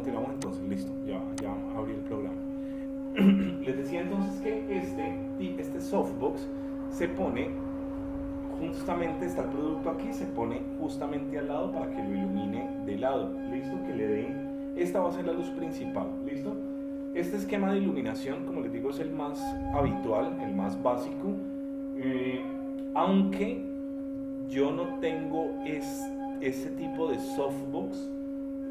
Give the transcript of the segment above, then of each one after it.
continuamos entonces, listo, ya abrí el programa. Les decía entonces que este softbox se pone, justamente está el producto aquí, se pone justamente al lado para que lo ilumine de lado, listo, que le dé, esta va a ser la luz principal, listo. Este esquema de iluminación, como les digo, es el más habitual, el más básico, aunque yo no tengo ese tipo de softbox,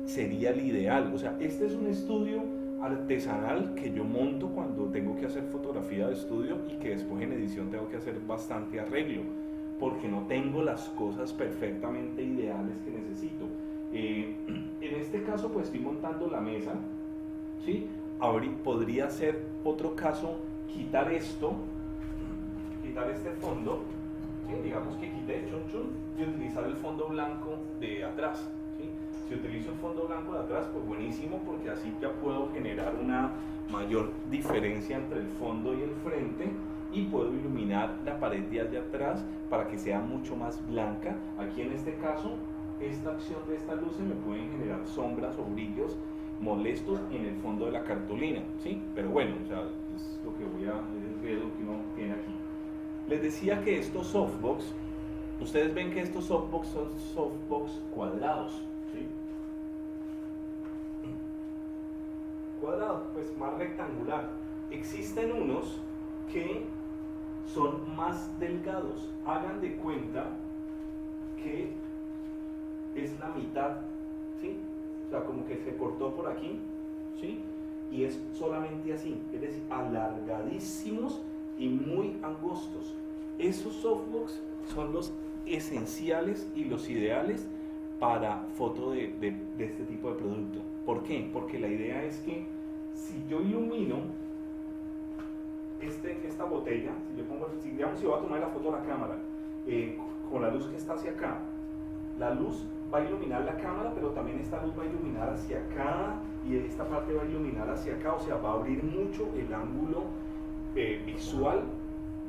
sería el ideal. O sea, este es un estudio artesanal que yo monto cuando tengo que hacer fotografía de estudio y que después en edición tengo que hacer bastante arreglo, porque no tengo las cosas perfectamente ideales que necesito. En este caso, pues estoy montando la mesa, ¿sí? Podría ser otro caso quitar esto, quitar este fondo, ¿sí? Digamos que quite chun chun y utilizar el fondo blanco de atrás, ¿sí? Si utilizo el fondo blanco de atrás, pues buenísimo, porque así ya puedo generar una mayor diferencia entre el fondo y el frente y puedo iluminar la pared de allá atrás para que sea mucho más blanca. Aquí en este caso, esta acción de estas luces me pueden generar sombras o brillos molestos en el fondo de la cartulina, ¿sí? Pero bueno, o sea, es lo que es el riesgo que uno tiene aquí. Les decía que estos softbox, ustedes ven que estos softbox son softbox cuadrados, ¿sí? Cuadrado, pues más rectangular. Existen unos que son más delgados. Hagan de cuenta que es la mitad, ¿sí? O sea, como que se cortó por aquí, ¿sí? Y es solamente así, es decir, alargadísimos y muy angostos. Esos softbox son los esenciales y los ideales para foto de este tipo de producto. ¿Por qué? Porque la idea es que si yo ilumino esta botella, digamos, si voy a tomar la foto a la cámara con la luz que está hacia acá, la luz va a iluminar la cámara, pero también esta luz va a iluminar hacia acá y esta parte va a iluminar hacia acá, o sea, va a abrir mucho el ángulo visual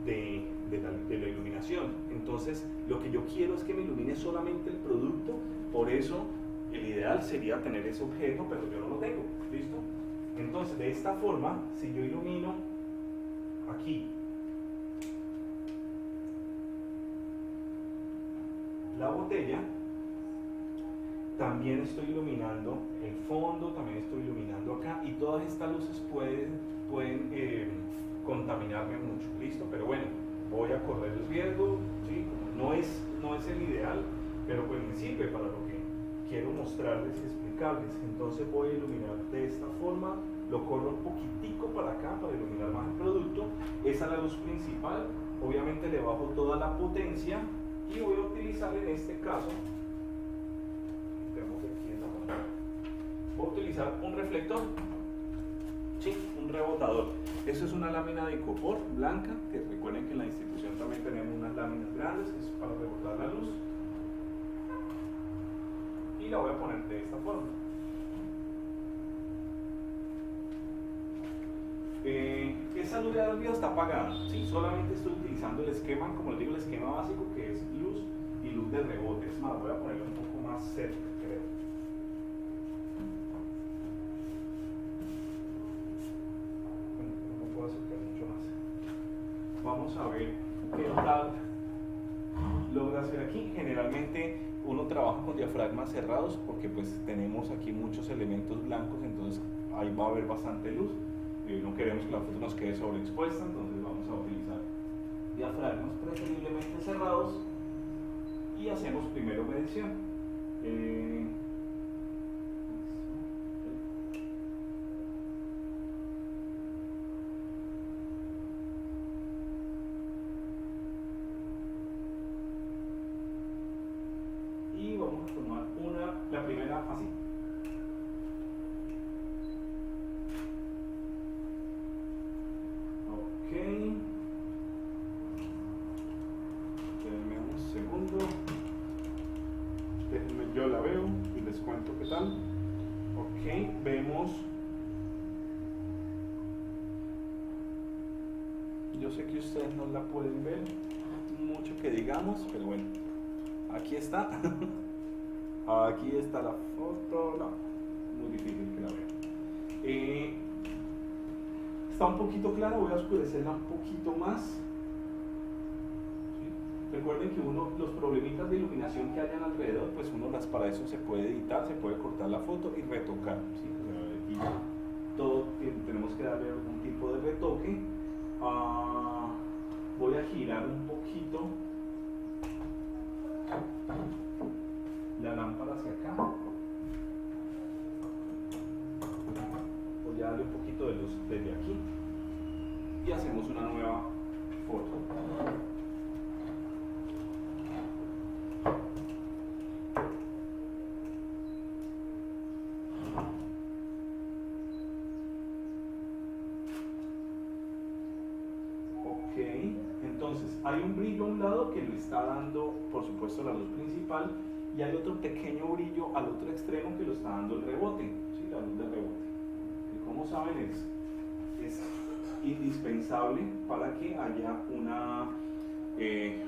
de la iluminación. Entonces, lo que yo quiero es que me ilumine solamente el producto, por eso el ideal sería tener ese objeto, pero yo no lo tengo, ¿listo? Entonces, de esta forma, si yo ilumino aquí la botella, también estoy iluminando el fondo, también estoy iluminando acá, y todas estas luces pueden contaminarme mucho, ¿listo? Pero bueno, voy a correr el riesgo, ¿sí? No es el ideal, pero pues me sirve para lo que quiero mostrarles y explicarles. Entonces voy a iluminar de esta forma, lo corro un poquitico para acá para iluminar más el producto. Esa es la luz principal, obviamente le bajo toda la potencia y voy a utilizar en este caso, voy a utilizar un reflector, ¿sí? Un rebotador. Eso es una lámina de icopor blanca, que recuerden que en la institución también tenemos unas láminas grandes, es para rebotar la luz. Y la voy a poner de esta forma. Esa luz de arriba está apagada, ¿sí? Solamente estoy utilizando el esquema, como les digo, el esquema básico, que es luz y luz de rebote. Es más, voy a ponerlo un poco más cerca, creo. Bueno, no puedo acercar mucho más. Vamos a ver qué tal logra hacer aquí. Generalmente uno trabaja con diafragmas cerrados porque pues tenemos aquí muchos elementos blancos, entonces ahí va a haber bastante luz. No queremos que la foto nos quede sobreexpuesta, entonces vamos a utilizar diafragmas preferiblemente cerrados y hacemos primero medición. Y vamos a tomar la primera así. Ok. Denme un segundo. Déjenme, yo la veo y les cuento qué tal. Ok, vemos. Yo sé que ustedes no la pueden ver mucho que digamos, pero bueno. Aquí está. Aquí está la foto. No, muy difícil que la vean. Está un poquito clara, voy a oscurecerla un poquito más. Recuerden que los problemitas de iluminación que hayan alrededor, pues para eso se puede editar, se puede cortar la foto y retocar, ¿sí? O sea, aquí todo tenemos que darle algún tipo de retoque. Voy a girar un poquito la lámpara hacia acá. Voy a darle un poquito de luz desde aquí y hacemos una nueva foto. Entonces hay un brillo a un lado que le está dando, por supuesto, la luz principal, y hay otro pequeño brillo al otro extremo que lo está dando el rebote, ¿sí? La luz de rebote, que como saben es indispensable para que haya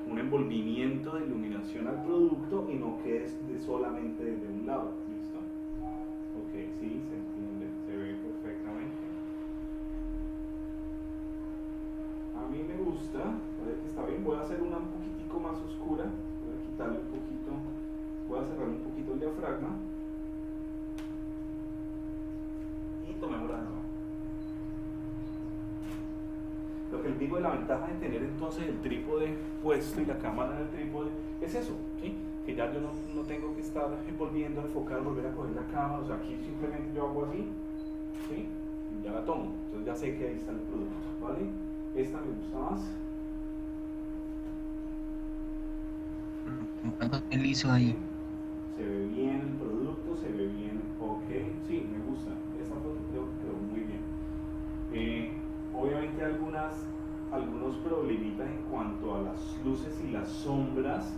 un envolvimiento de iluminación al producto y no quede solamente desde un lado. ¿Listo? Ok, sí, se entiende, se ve perfectamente. A mí me gusta, parece que está bien. Voy a hacer una un poquitico más oscura, voy a quitarle un poquito, voy a cerrar un poquito el diafragma y tomemos la nueva. Lo que les digo de la ventaja de tener entonces el trípode puesto y la cámara en el trípode es eso, ¿sí? Que ya yo no tengo que estar volviendo a enfocar, volver a coger la cámara, o sea, aquí simplemente yo hago así, ¿sí? Y ya la tomo, entonces ya sé que ahí está el producto, ¿vale? Esta me gusta más. ¿Qué liso ahí? Se ve bien el producto, se ve bien, ok, sí, me gusta. Esta foto creo que quedó muy bien. Obviamente algunos problemitas en cuanto a las luces y las sombras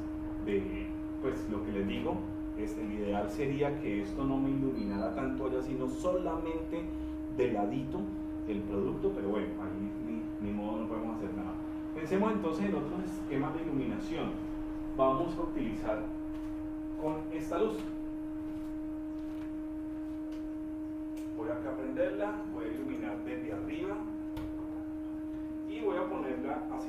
pues lo que les digo, el ideal sería que esto no me iluminara tanto allá, sino solamente de ladito el producto, pero bueno, ahí ni modo, no podemos hacer nada. Pensemos entonces en otros esquemas de iluminación. Vamos a utilizar con esta luz. Voy acá a prenderla, voy a iluminar desde arriba y voy a ponerla así.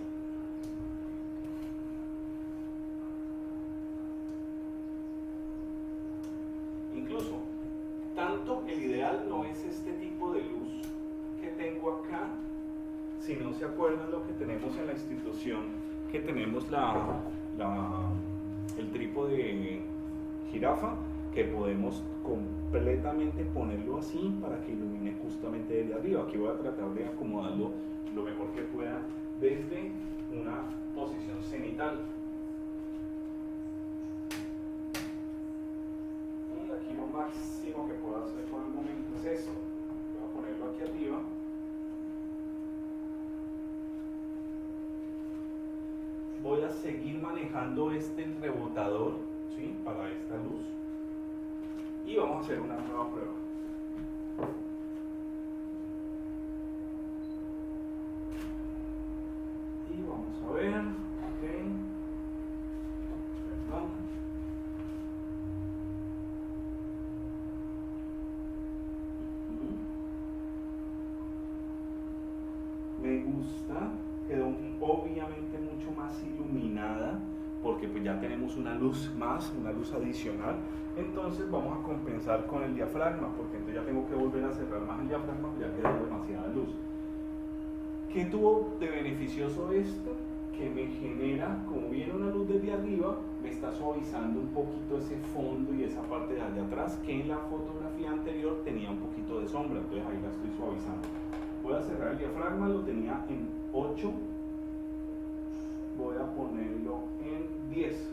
Incluso, tanto el ideal no es este tipo de luz que tengo acá, si no se acuerdan lo que tenemos en la institución, que tenemos el trípode jirafa, que podemos completamente ponerlo así para que ilumine justamente desde arriba. Aquí voy a tratar de acomodarlo lo mejor que pueda desde una posición cenital. Y aquí lo máximo que puedo hacer por el momento es esto. Voy a ponerlo aquí arriba. Voy a seguir manejando este rebotador, ¿sí? Para esta luz. Y vamos a hacer una nueva prueba. Y vamos a ver, ok. Perdón. Me gusta, quedó obviamente mucho más iluminada porque pues ya tenemos una luz más, una luz adicional. Entonces vamos a compensar con el diafragma, porque entonces ya tengo que volver a cerrar más el diafragma, ya quedó demasiada luz. ¿Qué tuvo de beneficioso esto? Que me genera, como viene una luz desde arriba, me está suavizando un poquito ese fondo y esa parte de allá atrás, que en la fotografía anterior tenía un poquito de sombra, entonces ahí la estoy suavizando. Voy a cerrar el diafragma, lo tenía en 8, voy a ponerlo en 10,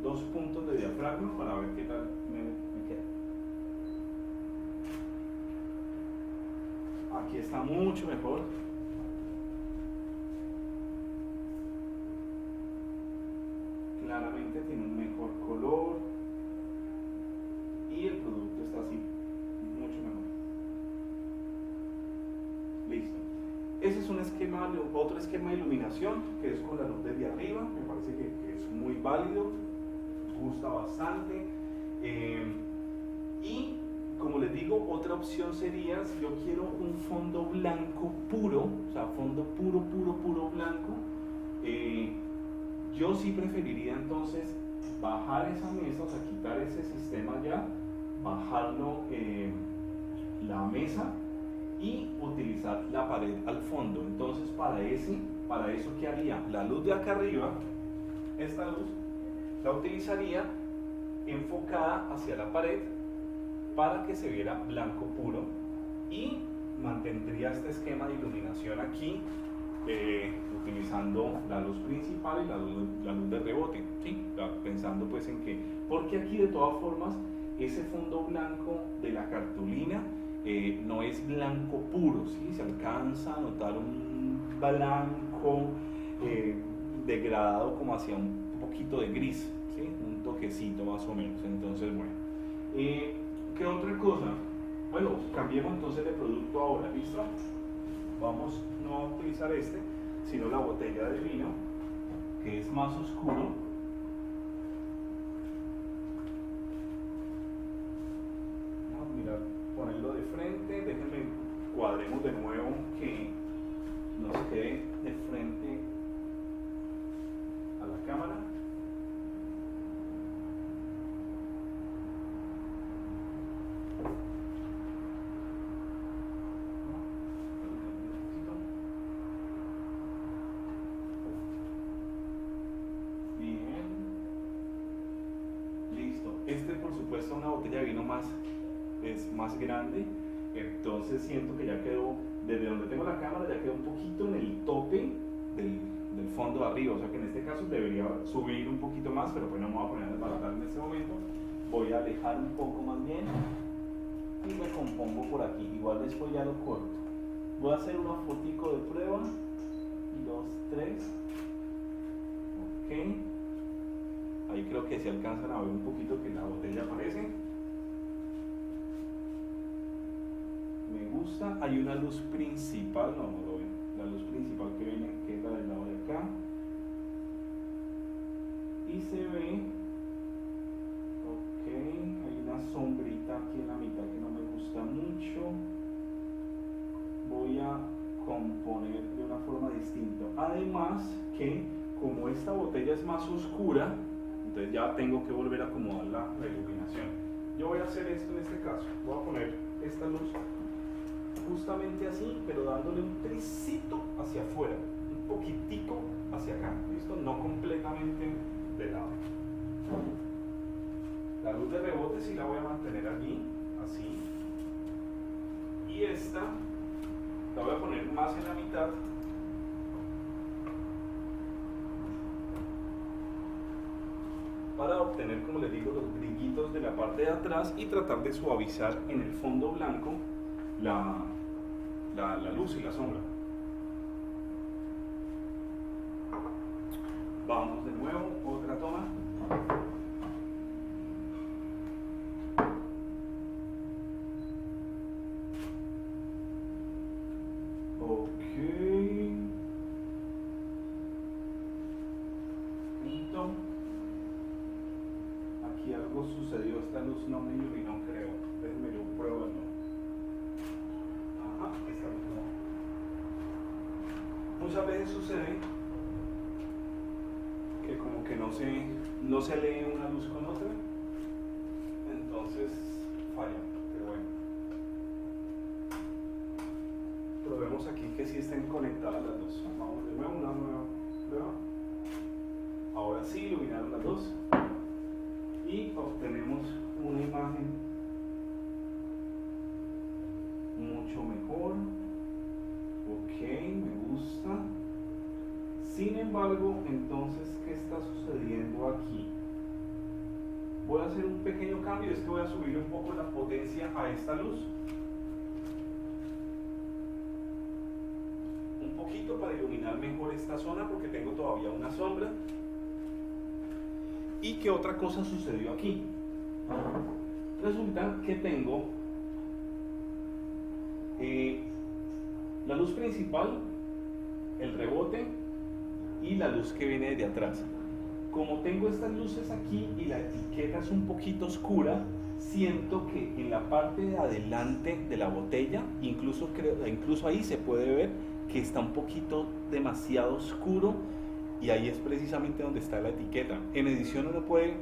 2 puntos de diafragma para ver qué tal me queda. Aquí está mucho mejor. Claramente tiene un mejor color y el producto está así, mucho mejor. Listo. Ese es un esquema, otro esquema de iluminación que es con la luz desde arriba. Me parece que es muy válido, gusta bastante. Y como les digo, otra opción sería, si yo quiero un fondo blanco puro, o sea, fondo puro, puro, puro blanco, yo sí preferiría entonces bajar esa mesa, o sea, quitar ese sistema ya, bajarlo la mesa y utilizar la pared al fondo. Entonces, para eso, ¿qué haría? La luz de acá arriba, esta luz, la utilizaría enfocada hacia la pared para que se viera blanco puro y mantendría este esquema de iluminación aquí, utilizando la luz principal y la luz de rebote, ¿sí? Pensando pues en que, porque aquí de todas formas ese fondo blanco de la cartulina no es blanco puro, ¿sí? Se alcanza a notar un blanco degradado como hacia un poquito de gris, ¿sí? Un toquecito más o menos. Entonces, bueno, ¿qué otra cosa? Bueno, cambiemos entonces de producto ahora, ¿listo? Vamos no a utilizar este, sino la botella de vino, que es más oscuro. Vamos a mirar, ponerlo de frente, déjenme cuadremos de nuevo que nos quede de frente a la cámara. Bien, listo. Este, por supuesto, una botella de vino es más grande, entonces siento que ya quedó, desde donde tengo la cámara, ya quedó un poquito en el tope del fondo de arriba, o sea que en este caso debería subir un poquito más, pero pues no me voy a poner a desbaratar en este momento. Voy a alejar un poco más bien y me compongo por aquí, igual después ya lo corto. Voy a hacer una fotico de prueba, 2, 3, ok, ahí creo que se alcanzan a ver un poquito que la botella aparece. Me gusta, hay una luz principal, no lo ven, la luz principal que viene, que es la del lado de acá, y se ve, ok, hay una sombrita aquí en la mitad que no me gusta mucho. Voy a componer de una forma distinta, además que como esta botella es más oscura, entonces ya tengo que volver a acomodar la iluminación. Yo voy a hacer esto en este caso, voy a poner esta luz justamente así, pero dándole un tricito hacia afuera, un poquitico hacia acá, ¿listo? No completamente de lado. La luz de rebote sí la voy a mantener aquí, así, y esta la voy a poner más en la mitad, para obtener, como les digo, los brillitos de la parte de atrás y tratar de suavizar en el fondo blanco la luz y la sombra. Vamos de nuevo, otra toma. Ok. Listo. Aquí algo sucedió, esta luz no me iluminó, creo. Déjenme yo pruebo de nuevo. Ajá, esta luz no. Muchas veces sucede que como que no se lee una luz con otra, entonces falla, pero bueno. Probemos aquí que sí estén conectadas las dos. Vamos de nuevo, una nueva prueba. Ahora sí iluminaron las dos y obtenemos una imagen mucho mejor. Ok, me gusta. Sin embargo, entonces, ¿qué está sucediendo aquí? Voy a hacer un pequeño cambio, es que voy a subir un poco la potencia a esta luz. Un poquito para iluminar mejor esta zona porque tengo todavía una sombra. ¿Y qué otra cosa sucedió aquí? Resulta que tengo la luz principal, el rebote y la luz que viene de atrás. Como tengo estas luces aquí y la etiqueta es un poquito oscura, siento que en la parte de adelante de la botella, incluso ahí se puede ver que está un poquito demasiado oscuro y ahí es precisamente donde está la etiqueta. En edición uno puede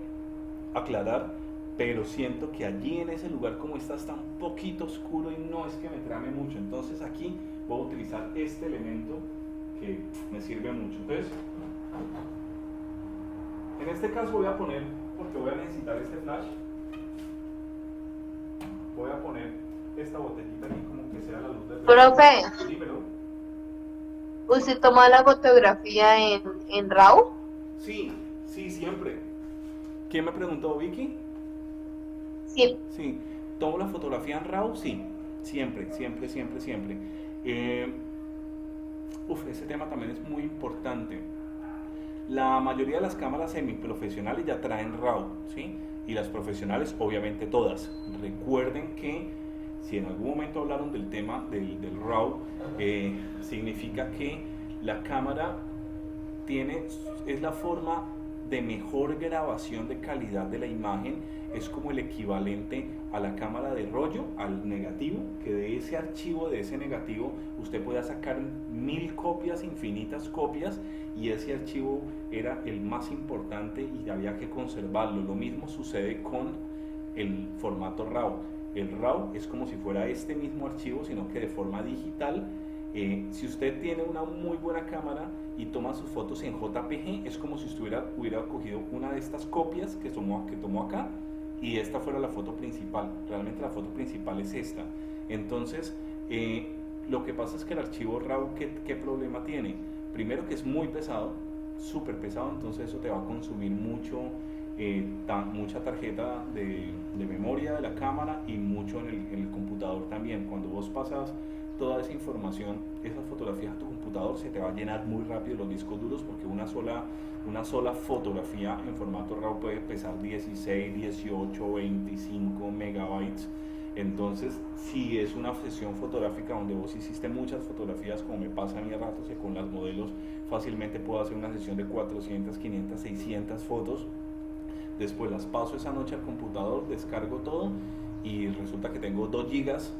aclarar, pero siento que allí en ese lugar como está un poquito oscuro y no es que me trame mucho. Entonces aquí voy a utilizar este elemento que me sirve mucho. Entonces, en este caso voy a poner, porque voy a necesitar este flash, voy a poner esta botellita aquí como que sea la luz del reloj. Profe, Dímelo. ¿usted toma la fotografía en RAW? Sí, sí, siempre. ¿Quién me preguntó, Vicky? Sí. Sí. ¿Tomo la fotografía en RAW? Sí. Siempre, siempre, siempre, siempre. Eh, ese tema también es muy importante. La mayoría de las cámaras semiprofesionales ya traen RAW, ¿sí? Y las profesionales, obviamente todas. Recuerden que si en algún momento hablaron del tema del RAW, significa que la cámara es la forma de mejor grabación de calidad de la imagen, es como el equivalente a la cámara de rollo, al negativo, que de ese archivo, de ese negativo, usted pueda sacar 1000 copias, infinitas copias, y ese archivo era el más importante y había que conservarlo. Lo mismo sucede con el formato RAW. El RAW es como si fuera este mismo archivo, sino que de forma digital. Si usted tiene una muy buena cámara y toma sus fotos en JPG, es como si hubiera cogido una de estas copias que tomó acá y esta fuera la foto principal. Realmente la foto principal es esta. Entonces, lo que pasa es que el archivo RAW, ¿qué problema tiene? Primero que es muy pesado, súper pesado, entonces eso te va a consumir mucha tarjeta de memoria de la cámara y mucho en el computador también. Cuando vos pasas toda esa información, esas fotografías a tu computador, se te va a llenar muy rápido los discos duros, porque una sola fotografía en formato RAW puede pesar 16, 18, 25 megabytes. Entonces, si es una sesión fotográfica donde vos hiciste muchas fotografías, como me pasa a mí a ratos, que con las modelos fácilmente puedo hacer una sesión de 400, 500, 600 fotos, después las paso esa noche al computador, descargo todo y resulta que tengo 2 gigas,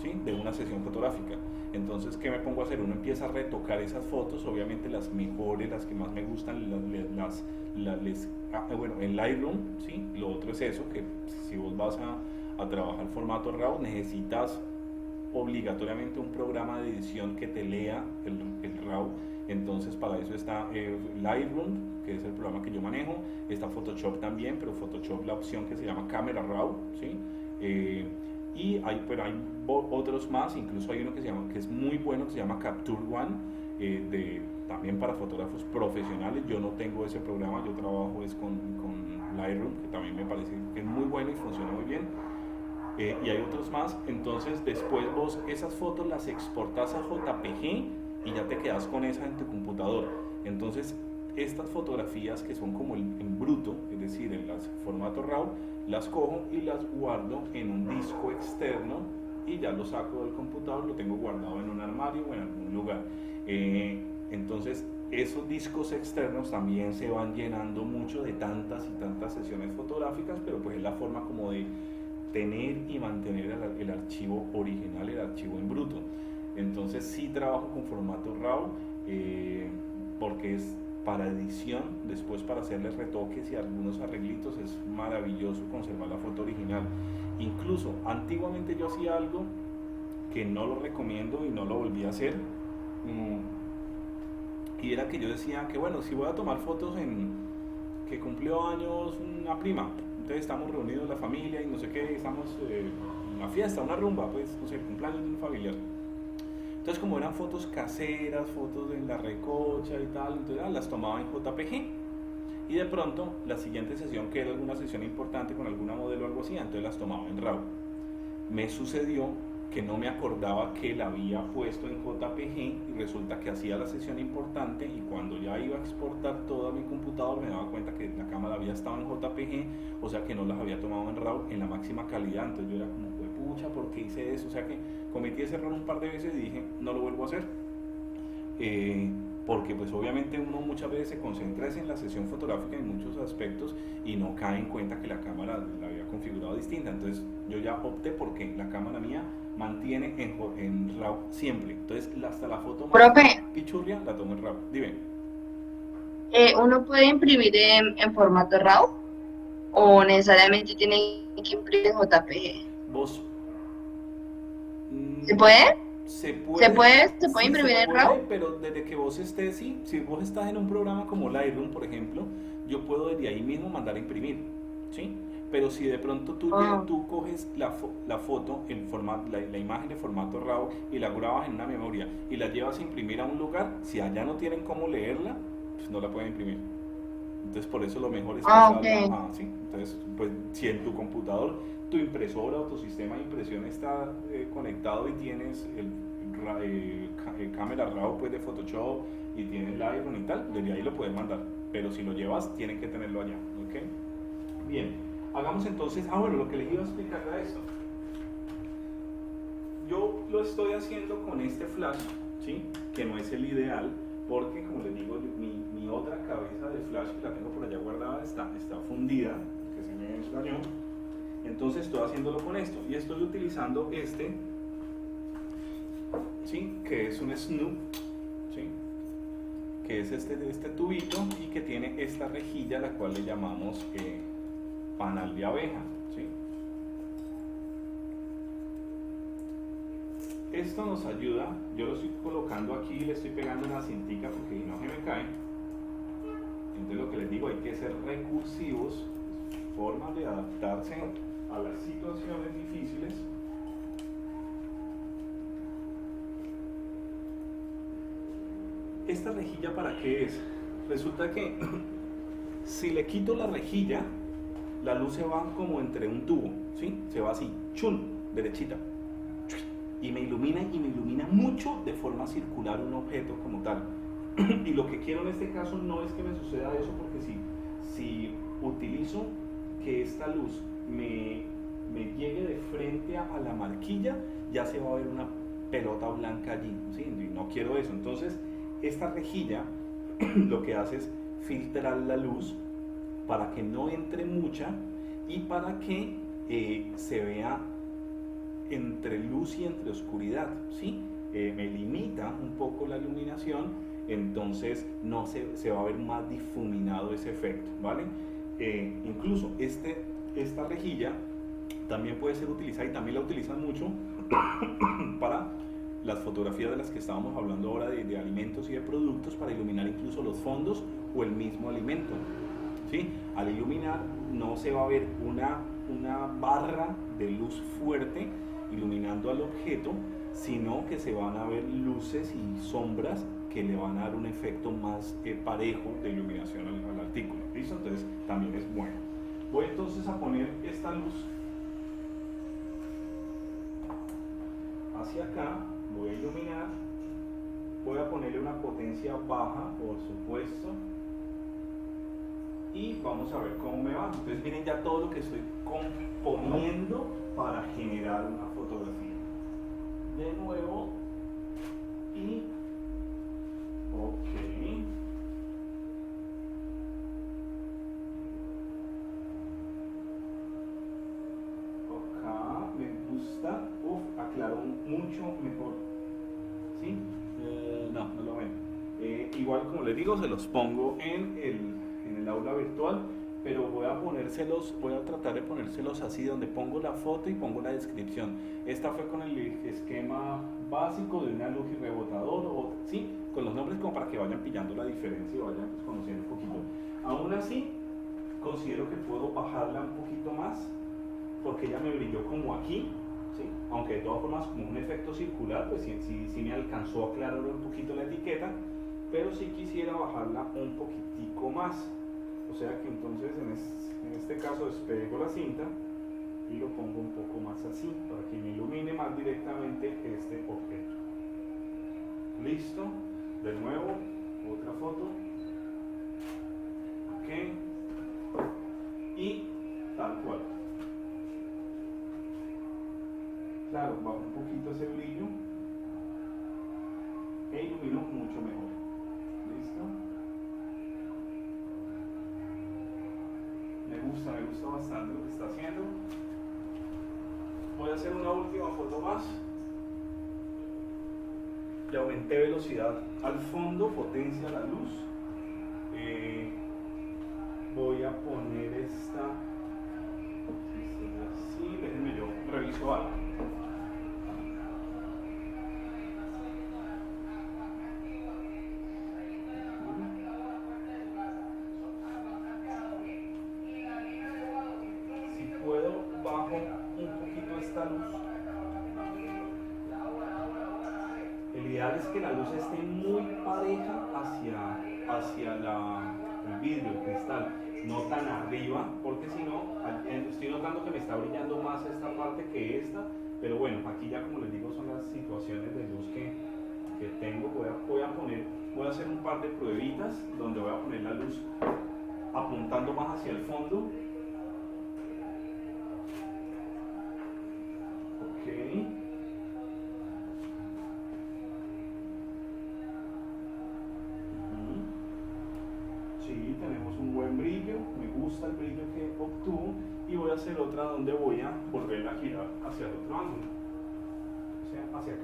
¿sí?, de una sesión fotográfica. Entonces, ¿qué me pongo a hacer? Uno empieza a retocar esas fotos, obviamente las mejores, las que más me gustan, bueno, en Lightroom, ¿sí? Lo otro es eso, que si vos vas a trabajar formato RAW, necesitas obligatoriamente un programa de edición que te lea el RAW. Entonces, para eso está Lightroom, que es el programa que yo manejo. Está Photoshop también, pero Photoshop la opción que se llama Camera Raw, ¿sí? Y hay otros más, incluso hay uno que es muy bueno, que se llama Capture One, también para fotógrafos profesionales. Yo no tengo ese programa, yo trabajo con Lightroom, que también me parece que es muy bueno y funciona muy bien. Y hay otros más. Entonces después vos esas fotos las exportas a JPG y ya te quedas con esa en tu computador. Entonces estas fotografías que son como en bruto, es decir, en las formato RAW, las cojo y las guardo en un disco externo y ya lo saco del computador, lo tengo guardado en un armario o en algún lugar. Entonces esos discos externos también se van llenando mucho de tantas y tantas sesiones fotográficas, pero pues es la forma como de tener y mantener el archivo original, el archivo en bruto. Entonces sí trabajo con formato RAW, porque es para edición, después para hacerle retoques y algunos arreglitos, es maravilloso conservar la foto original. Incluso antiguamente yo hacía algo que no lo recomiendo y no lo volví a hacer, y era que yo decía que bueno, si voy a tomar fotos que cumplió años una prima, entonces estamos reunidos la familia y no sé qué, estamos en una fiesta, una rumba, pues no sé, cumpleaños de un familiar. Entonces, como eran fotos caseras, fotos en la recocha y tal, entonces las tomaba en JPG. Y de pronto, la siguiente sesión, que era alguna sesión importante con alguna modelo o algo así, entonces las tomaba en RAW. Me sucedió que no me acordaba que la había puesto en JPG y resulta que hacía la sesión importante y cuando ya iba a exportar todo a mi computador me daba cuenta que la cámara había estado en JPG, o sea que no las había tomado en RAW en la máxima calidad. Entonces yo era como, pucha, ¿por qué hice eso? O sea que cometí ese error un par de veces y dije, no lo vuelvo a hacer. porque pues obviamente uno muchas veces se concentra en la sesión fotográfica en muchos aspectos y no cae en cuenta que la cámara la había configurado distinta. Entonces yo ya opté porque la cámara mía mantiene en RAW siempre. Entonces hasta la foto más Profe, pichurria la tomo en RAW. Dime. ¿uno puede imprimir en formato RAW o necesariamente tiene que imprimir en JPG? Vos ¿Se mm, puede? se ¿Se puede, puede? ¿Se puede sí se imprimir en puede, RAW? pero desde que vos estés, sí, si vos estás en un programa como Lightroom, por ejemplo, yo puedo desde ahí mismo mandar a imprimir, ¿sí? Pero si de pronto Ah, tú coges la foto, en formato, la imagen de formato RAW y la grabas en una memoria y la llevas a imprimir a un lugar, si allá no tienen cómo leerla, pues no la pueden imprimir. Entonces por eso lo mejor es ah, ok. pasarla a, ¿sí? Entonces, pues si en tu computador, tu impresora o tu sistema de impresión está conectado y tienes cámara RAW pues, de Photoshop y tienes Lightroom y tal, desde ahí lo puedes mandar. Pero si lo llevas, tienen que tenerlo allá, ¿ok? Bien, hagamos entonces, bueno, lo que les iba a explicar era esto. Yo lo estoy haciendo con este flash, ¿sí? Que no es el ideal, porque como les digo, mi otra cabeza de flash que la tengo por allá guardada está fundida, que se me dañó. Entonces estoy haciéndolo con esto y estoy utilizando este, ¿sí? Que es un snoop, ¿sí? Que es este tubito y que tiene esta rejilla, la cual le llamamos panal de abeja, ¿sí? Esto nos ayuda, yo lo estoy colocando aquí, le estoy pegando una cintica porque no se me cae. Entonces lo que les digo, hay que ser recursivos, formas de adaptarse a las situaciones difíciles. ¿Esta rejilla para qué es? Resulta que si le quito la rejilla, la luz se va como entre un tubo, ¿sí? Se va así, chun, derechita. Y me ilumina mucho de forma circular un objeto como tal. Y lo que quiero en este caso no es que me suceda eso, porque si utilizo que esta luz me llegue de frente a la marquilla, ya se va a ver una pelota blanca allí, ¿sí? Y no quiero eso. Entonces, esta rejilla lo que hace es filtrar la luz para que no entre mucha y para que se vea entre luz y entre oscuridad, ¿sí? Me limita un poco la iluminación, entonces no se va a ver más difuminado ese efecto, ¿vale? Incluso esta rejilla también puede ser utilizada y también la utilizan mucho para las fotografías de las que estábamos hablando ahora de alimentos y de productos para iluminar incluso los fondos o el mismo alimento, ¿sí? Al iluminar no se va a ver una barra de luz fuerte iluminando al objeto, sino que se van a ver luces y sombras que le van a dar un efecto más parejo de iluminación al artículo, ¿listo? Entonces también es bueno. Voy entonces a poner esta luz hacia acá, voy a iluminar, voy a ponerle una potencia baja, por supuesto, y vamos a ver cómo me va. Entonces miren ya todo lo que estoy componiendo para generar una fotografía. De nuevo, y ok. Acá me gusta, aclaró mucho mejor. ¿Sí? No lo ven. Igual como les digo, se los pongo en el aula virtual, pero voy a tratar de ponérselos así, donde pongo la foto y pongo la descripción. Esta fue con el esquema básico de una luz y rebotador, o sí, con los nombres como para que vayan pillando la diferencia y vayan pues, conociendo un poquito. Aún así, considero que puedo bajarla un poquito más, porque ella me brilló como aquí, ¿sí? Aunque de todas formas como un efecto circular, pues sí me alcanzó a aclarar un poquito la etiqueta, pero sí quisiera bajarla un poquitico más. O sea que entonces en este caso despego la cinta y lo pongo un poco más así, para que me ilumine más directamente este objeto. Listo, de nuevo, otra foto. Ok, y tal cual. Claro, bajo un poquito ese brillo e ilumino mucho mejor. ¿Listo? Me gusta bastante lo que está haciendo. Voy a hacer una última foto más. Le aumenté velocidad al fondo, potencia a la luz. Voy a poner esta así, déjenme yo reviso algo. Si puedo, bajo un poquito esta luz. El ideal es que la luz esté muy pareja hacia el vidrio, el cristal, no tan arriba, porque si no, estoy notando que me está brillando más esta parte que esta, pero bueno, aquí ya como les digo son las situaciones de luz que tengo. Voy a hacer un par de pruebitas donde voy a poner la luz apuntando más hacia el fondo. Ok. Sí, tenemos un buen brillo, me gusta el brillo que obtuvo, y voy a hacer otra donde voy a volver a girar hacia el otro ángulo, o sea, hacia acá.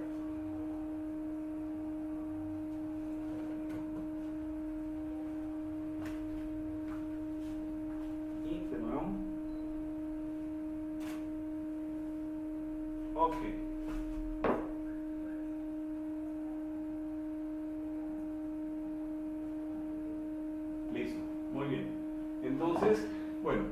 Y de nuevo. Ok. Listo, muy bien. Entonces, bueno,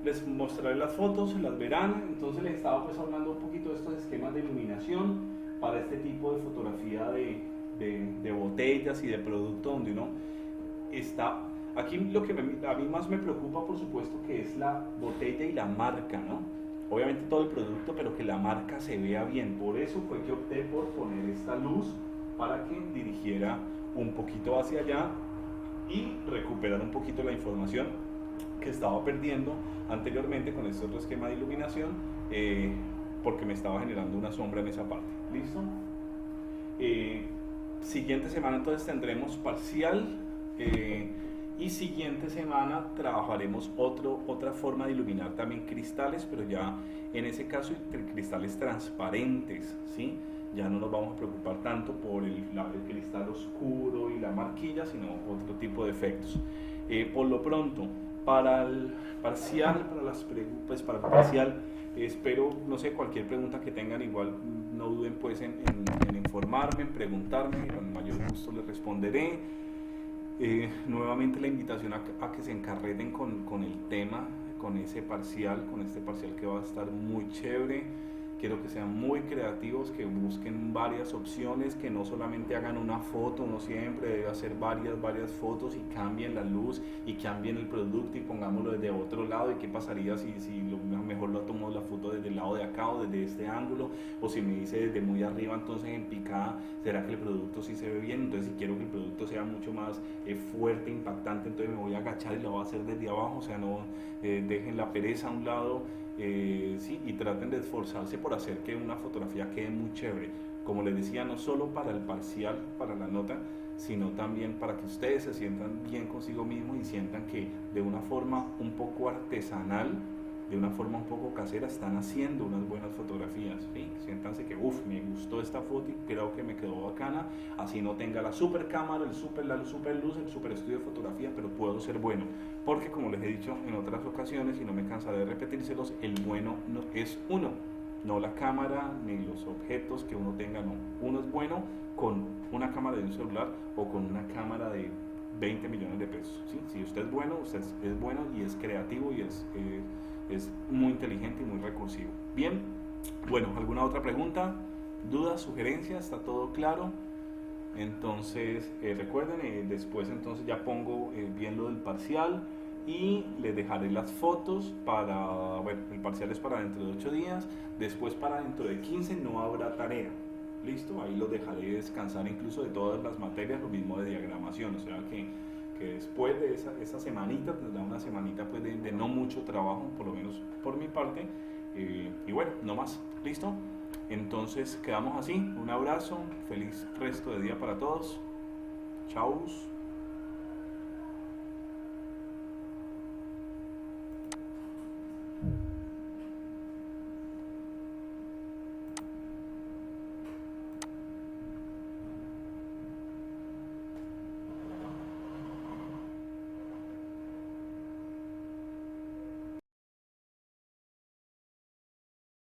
les mostraré las fotos, las verán. Entonces les estaba pues hablando un poquito de estos esquemas de iluminación para este tipo de fotografía de botellas y de producto donde uno está. Aquí lo que a mí más me preocupa, por supuesto, que es la botella y la marca, ¿no? Obviamente todo el producto, pero que la marca se vea bien. Por eso fue que opté por poner esta luz para que dirigiera un poquito hacia allá y recuperar un poquito la información que estaba perdiendo anteriormente con este otro esquema de iluminación, porque me estaba generando una sombra en esa parte. ¿Listo? Siguiente semana entonces tendremos parcial, y siguiente semana trabajaremos otra forma de iluminar también cristales, pero ya en ese caso cristales transparentes, ¿sí? Ya no nos vamos a preocupar tanto por el cristal oscuro y la marquilla, sino otro tipo de efectos. Por lo pronto, para el parcial, para el parcial, espero, no sé, cualquier pregunta que tengan, igual no duden pues en informarme, en preguntarme, con el mayor gusto les responderé. Nuevamente la invitación a que se encarreten con el tema, con este parcial que va a estar muy chévere. Quiero que sean muy creativos, que busquen varias opciones, que no solamente hagan una foto. Uno siempre debe hacer varias fotos y cambien la luz y cambien el producto y pongámoslo desde otro lado. ¿Y qué pasaría si mejor lo tomo la foto desde el lado de acá o desde este ángulo? O si me dice desde muy arriba, entonces en picada, ¿será que el producto sí se ve bien? Entonces si quiero que el producto sea mucho más fuerte, impactante, entonces me voy a agachar y lo voy a hacer desde abajo. O sea, no dejen la pereza a un lado. Sí, y traten de esforzarse por hacer que una fotografía quede muy chévere. Como les decía, no solo para el parcial, para la nota, sino también para que ustedes se sientan bien consigo mismos y sientan que de una forma un poco artesanal, de una forma un poco casera, están haciendo unas buenas fotografías, ¿sí? Siéntanse que, me gustó esta foto y creo que me quedó bacana, así no tenga la super cámara, la super luz, el super estudio de fotografía, pero puedo ser bueno, porque como les he dicho en otras ocasiones y no me cansaré de repetírselos, el bueno no es uno, no la cámara ni los objetos que uno tenga, no, uno es bueno con una cámara de un celular o con una cámara de 20 millones de pesos, ¿sí? Si usted es bueno y es creativo y es muy inteligente y muy recursivo. Bien, bueno, ¿alguna otra pregunta, dudas, sugerencias? ¿Está todo claro? Entonces, recuerden, después entonces ya pongo bien lo del parcial y les dejaré las fotos para, bueno, el parcial es para dentro de 8 días, después para dentro de 15 no habrá tarea. ¿Listo? Ahí los dejaré descansar incluso de todas las materias, lo mismo de diagramación, o sea que después de esa semanita, pues da una semanita pues de no mucho trabajo, por lo menos por mi parte, y bueno, no más, ¿listo? Entonces quedamos así, un abrazo, feliz resto de día para todos. Chau.